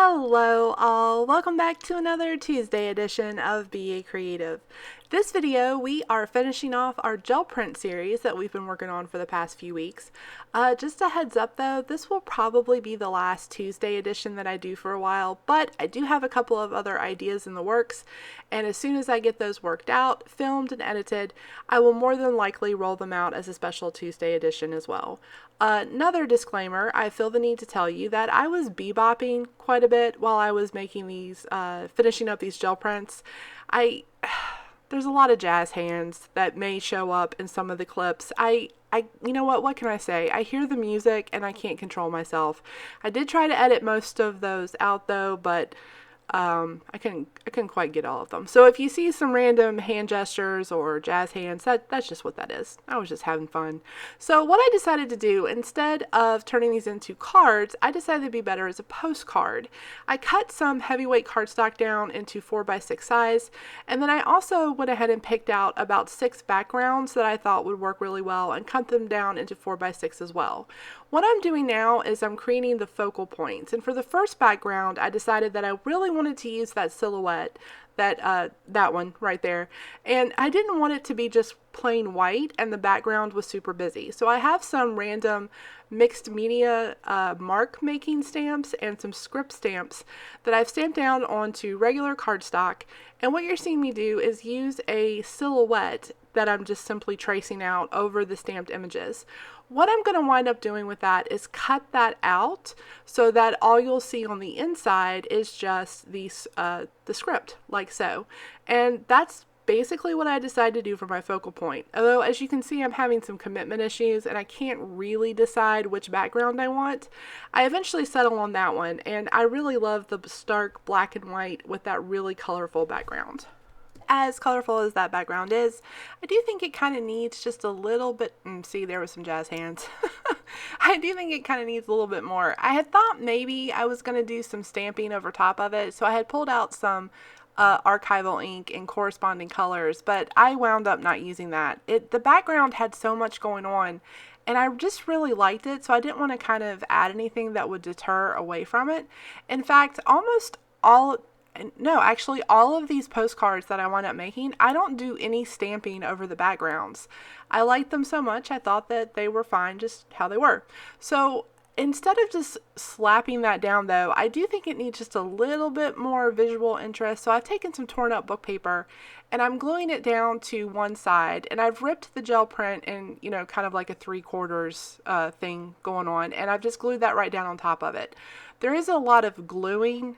Hello all, welcome back to another Tuesday edition of Be a Creative. This video, we are finishing off our gel print series that we've been working on for the past few weeks. Just a heads up though, this will probably be the last Tuesday edition that I do for a while, but I do have a couple of other ideas in the works, and as soon as I get those worked out, filmed and edited, I will more than likely roll them out as a special Tuesday edition as well. Another disclaimer, I feel the need to tell you that I was bebopping quite a bit while I was making these, finishing up these gel prints. There's a lot of jazz hands that may show up in some of the clips. You know what can I say? I hear the music and I can't control myself. I did try to edit most of those out though, but I couldn't quite get all of them. So if you see some random hand gestures or jazz hands, that's just what that is. I was just having fun. So what I decided to do, instead of turning these into cards, I decided it'd be better as a postcard. I cut some heavyweight cardstock down into 4x6 size, and then I also went ahead and picked out about 6 backgrounds that I thought would work really well and cut them down into 4x6 as well. What I'm doing now is I'm creating the focal points, and for the first background I decided that I really wanted to use that silhouette, that one right there, and I didn't want it to be just plain white and the background was super busy. So I have some random mixed media mark making stamps and some script stamps that I've stamped down onto regular cardstock, and what you're seeing me do is use a silhouette that I'm just simply tracing out over the stamped images. What I'm going to wind up doing with that is cut that out so that all you'll see on the inside is just the script, like so. And that's basically what I decided to do for my focal point. Although, as you can see, I'm having some commitment issues and I can't really decide which background I want. I eventually settle on that one, and I really love the stark black and white with that really colorful background. As colorful as that background is, I do think it kind of needs just a little bit, see, there was some jazz hands. I do think it kind of needs a little bit more. I had thought maybe I was going to do some stamping over top of it, so I had pulled out some archival ink in corresponding colors, but I wound up not using that. The background had so much going on, and I just really liked it, so I didn't want to kind of add anything that would deter away from it. In fact, actually all of these postcards that I wind up making, I don't do any stamping over the backgrounds. I liked them so much, I thought that they were fine just how they were. So instead of just slapping that down though, I do think it needs just a little bit more visual interest. So I've taken some torn up book paper and I'm gluing it down to one side, and I've ripped the gel print in, kind of like a 3/4 thing going on, and I've just glued that right down on top of it. There is a lot of gluing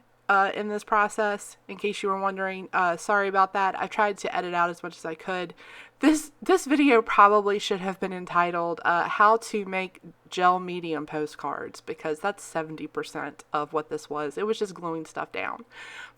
in this process, in case you were wondering. Sorry about that. I tried to edit out as much as I could. This video probably should have been entitled how to make gel medium postcards, because that's 70% of what this was. It was just gluing stuff down.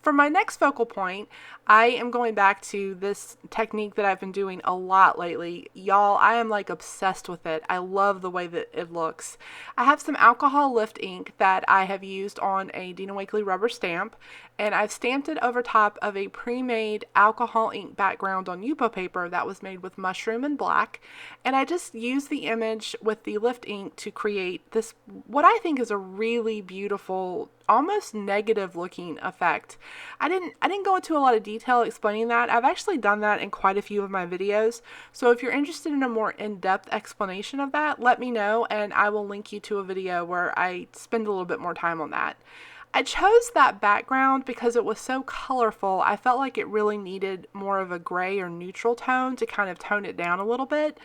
For my next focal point, I am going back to this technique that I've been doing a lot lately. Y'all, I am like obsessed with it. I love the way that it looks. I have some alcohol lift ink that I have used on a Dina Wakley rubber stamp, and I've stamped it over top of a pre-made alcohol ink background on Yupo paper that was made with mushroom and black, and I just used the image with the lift ink to create this, what I think is a really beautiful, almost negative looking effect. I didn't go into a lot of detail explaining that. I've actually done that in quite a few of my videos, so if you're interested in a more in-depth explanation of that, let me know and I will link you to a video where I spend a little bit more time on that. I chose that background because it was so colorful. I felt like it really needed more of a gray or neutral tone to kind of tone it down a little bit,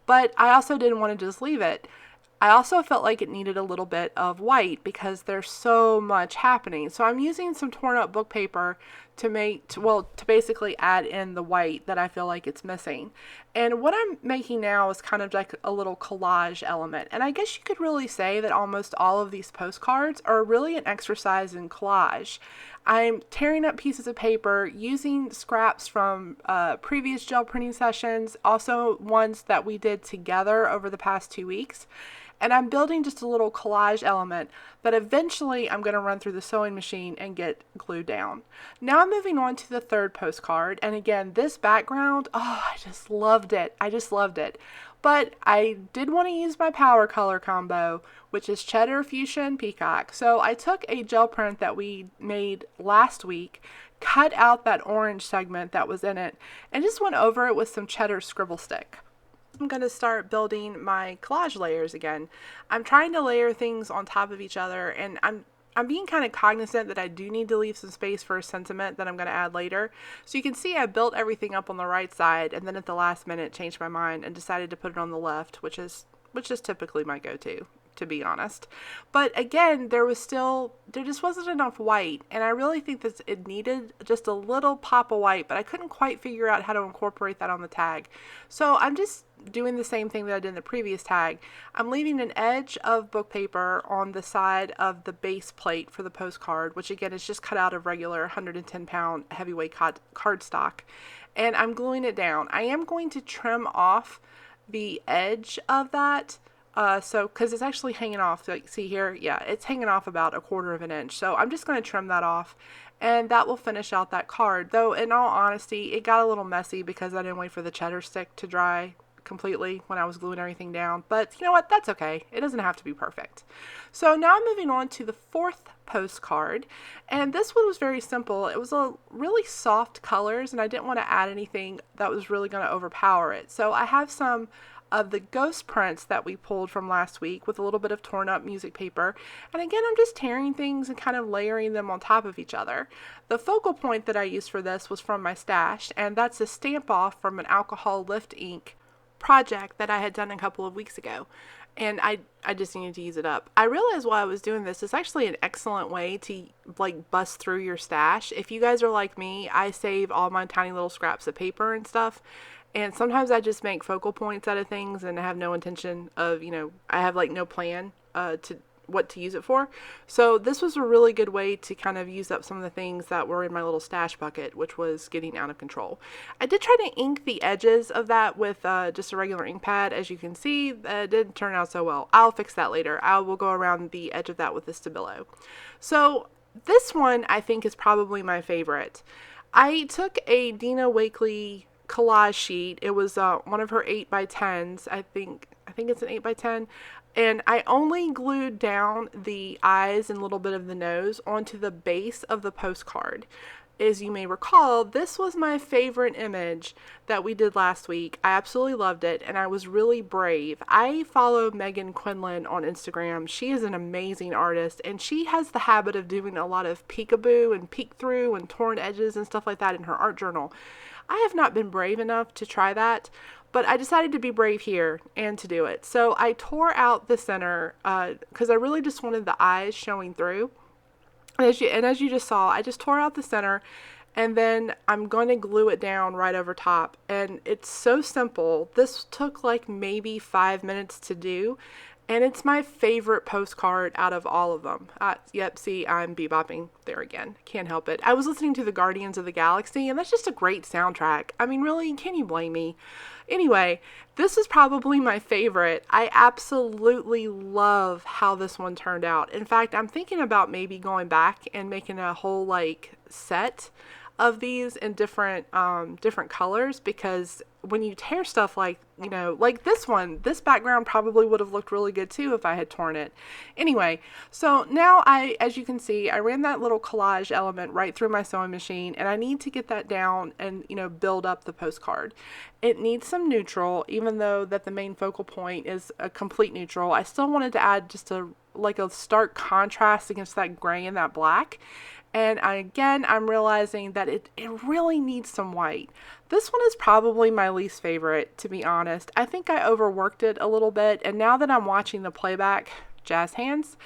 but I also didn't want to just leave it. I also felt like it needed a little bit of white because there's so much happening. So I'm using some torn up book paper to basically add in the white that I feel like it's missing. And what I'm making now is kind of like a little collage element. And I guess you could really say that almost all of these postcards are really an exercise in collage. I'm tearing up pieces of paper, using scraps from previous gel printing sessions, also ones that we did together over the past 2 weeks. And I'm building just a little collage element that eventually I'm going to run through the sewing machine and get glued down. Now I'm moving on to the third postcard. And again, this background, oh, I just loved it. I just loved it. But I did want to use my power color combo, which is Cheddar, Fuchsia, and Peacock. So I took a gel print that we made last week, cut out that orange segment that was in it, and just went over it with some Cheddar Scribble Stick. I'm going to start building my collage layers again. I'm trying to layer things on top of each other, and I'm being kind of cognizant that I do need to leave some space for a sentiment that I'm going to add later. So you can see I built everything up on the right side, and then at the last minute changed my mind and decided to put it on the left, which is typically my go-to be honest. But again, there just wasn't enough white, and I really think that it needed just a little pop of white, but I couldn't quite figure out how to incorporate that on the tag. So I'm just doing the same thing that I did in the previous tag. I'm leaving an edge of book paper on the side of the base plate for the postcard, which again is just cut out of regular 110-pound heavyweight cardstock, and I'm gluing it down. I am going to trim off the edge of that, because it's actually hanging off, like see here, yeah, it's hanging off about 1/4 of an inch. So I'm just going to trim that off, and that will finish out that card. Though in all honesty, it got a little messy because I didn't wait for the cheddar stick to dry completely when I was gluing everything down. But you know what? That's okay. It doesn't have to be perfect. So now I'm moving on to the fourth postcard, and this one was very simple. It was a really soft colors, and I didn't want to add anything that was really going to overpower it. So I have some of the ghost prints that we pulled from last week with a little bit of torn up music paper. And again, I'm just tearing things and kind of layering them on top of each other. The focal point that I used for this was from my stash, and that's a stamp off from an alcohol lift ink project that I had done a couple of weeks ago. And I just needed to use it up. I realized while I was doing this, it's actually an excellent way to like bust through your stash. If you guys are like me, I save all my tiny little scraps of paper and stuff. And sometimes I just make focal points out of things and I have no intention of, I have like no plan to what to use it for. So this was a really good way to kind of use up some of the things that were in my little stash bucket, which was getting out of control. I did try to ink the edges of that with just a regular ink pad. As you can see, it didn't turn out so well. I'll fix that later. I will go around the edge of that with the Stabilo. So this one I think is probably my favorite. I took a Dina Wakley collage sheet. It was one of her 8x10s. I think it's an 8x10, and I only glued down the eyes and a little bit of the nose onto the base of the postcard. As you may recall, this was my favorite image that we did last week. I absolutely loved it, and I was really brave. I follow Megan Quinlan on Instagram. She is an amazing artist, and she has the habit of doing a lot of peekaboo and peek through and torn edges and stuff like that in her art journal. I have not been brave enough to try that, but I decided to be brave here and to do it. So I tore out the center because I really just wanted the eyes showing through. As you just saw, I just tore out the center, and then I'm going to glue it down right over top. And it's so simple. This took like maybe 5 minutes to do, and it's my favorite postcard out of all of them. Yep, see, I'm bebopping there again. Can't help it. I was listening to the Guardians of the Galaxy, and that's just a great soundtrack. I mean, really, can you blame me? Anyway, this is probably my favorite. I absolutely love how this one turned out. In fact, I'm thinking about maybe going back and making a whole like set of these in different colors, because when you tear stuff like this one, this background probably would have looked really good too if I had torn it. Anyway, so now as you can see, I ran that little collage element right through my sewing machine, and I need to get that down and build up the postcard. It needs some neutral, even though that the main focal point is a complete neutral. I still wanted to add just a stark contrast against that gray and that black. And I'm realizing that it really needs some white. This one is probably my least favorite, to be honest. I think I overworked it a little bit, and now that I'm watching the playback, jazz hands,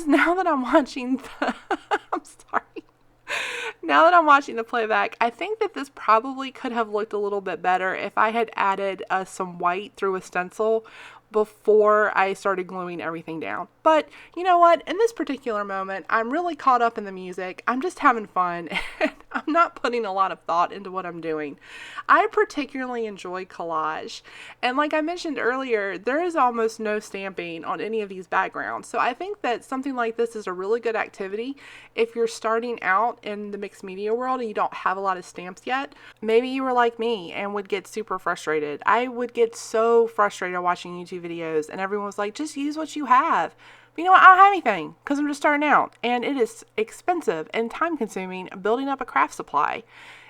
now that I'm watching the, I'm sorry. Now that I'm watching the playback, I think that this probably could have looked a little bit better if I had added some white through a stencil before I started gluing everything down. But you know what? In this particular moment, I'm really caught up in the music. I'm just having fun, and I'm not putting a lot of thought into what I'm doing. I particularly enjoy collage. And like I mentioned earlier, there is almost no stamping on any of these backgrounds. So I think that something like this is a really good activity if you're starting out in the mixed media world and you don't have a lot of stamps yet. Maybe you were like me and would get super frustrated. I would get so frustrated watching YouTube videos and everyone was like, just use what you have. But you know what? I don't have anything because I'm just starting out and it is expensive and time consuming building up a craft supply.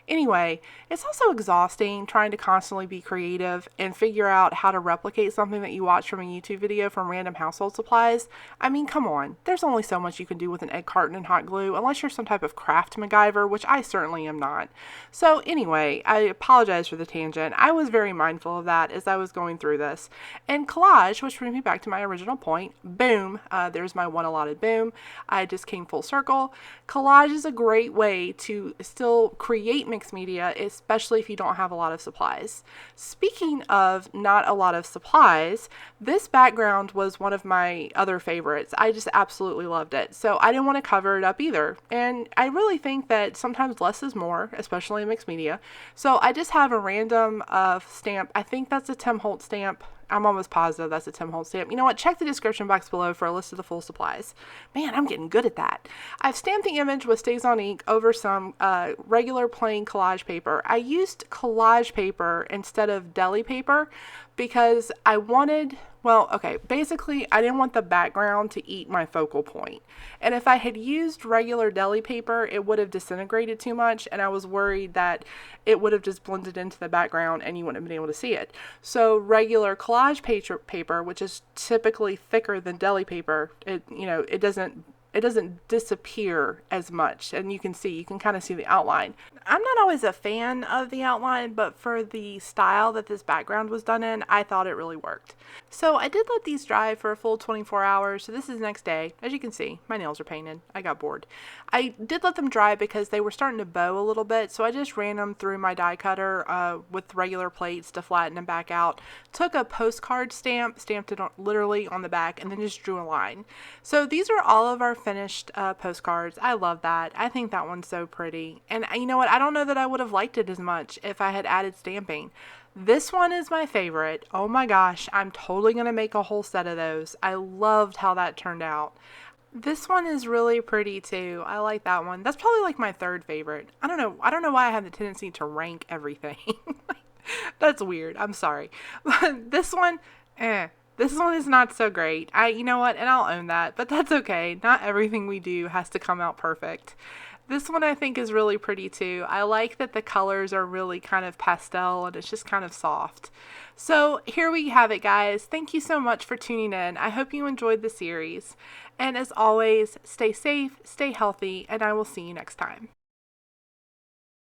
Anyway, it's also exhausting trying to constantly be creative and figure out how to replicate something that you watch from a YouTube video from random household supplies. I mean, come on. There's only so much you can do with an egg carton and hot glue unless you're some type of craft MacGyver, which I certainly am not. So anyway, I apologize for the tangent. I was very mindful of that as I was going through this. And collage, which brings me back to my original point, boom, there's my one allotted boom. I just came full circle. Collage is a great way to still create mixed media, especially if you don't have a lot of supplies. Speaking of not a lot of supplies, this background was one of my other favorites. I just absolutely loved it. So I didn't want to cover it up either. And I really think that sometimes less is more, especially in mixed media. So I just have a random stamp. I think that's a Tim Holtz stamp. I'm almost positive that's a Tim Holtz stamp. You know what? Check the description box below for a list of the full supplies. Man, I'm getting good at that. I've stamped the image with StazOn ink over some regular plain collage paper. I used collage paper instead of deli paper because I wanted, well, okay, basically I didn't want the background to eat my focal point. And if I had used regular deli paper, it would have disintegrated too much, and I was worried that it would have just blended into the background and you wouldn't have been able to see it. So regular collage paper, which is typically thicker than deli paper, it doesn't disappear as much, and you can kind of see the outline. I'm not always a fan of the outline, but for the style that this background was done in, I thought it really worked. So I did let these dry for a full 24 hours. So this is the next day. As you can see, my nails are painted. I got bored. I did let them dry because they were starting to bow a little bit. So I just ran them through my die cutter with regular plates to flatten them back out. Took a postcard stamp, stamped it literally on the back, and then just drew a line. So these are all of our finished postcards. I love that. I think that one's so pretty. And you know what? I don't know that I would have liked it as much if I had added stamping. This one is my favorite. Oh my gosh, I'm totally going to make a whole set of those. I loved how that turned out. This one is really pretty too. I like that one. That's probably like my third favorite. I don't know why I have the tendency to rank everything. That's weird. I'm sorry. But this one, This one is not so great. You know what? And I'll own that, but that's okay. Not everything we do has to come out perfect. This one I think is really pretty too. I like that the colors are really kind of pastel and it's just kind of soft. So here we have it, guys. Thank you so much for tuning in. I hope you enjoyed the series. And as always, stay safe, stay healthy, and I will see you next time.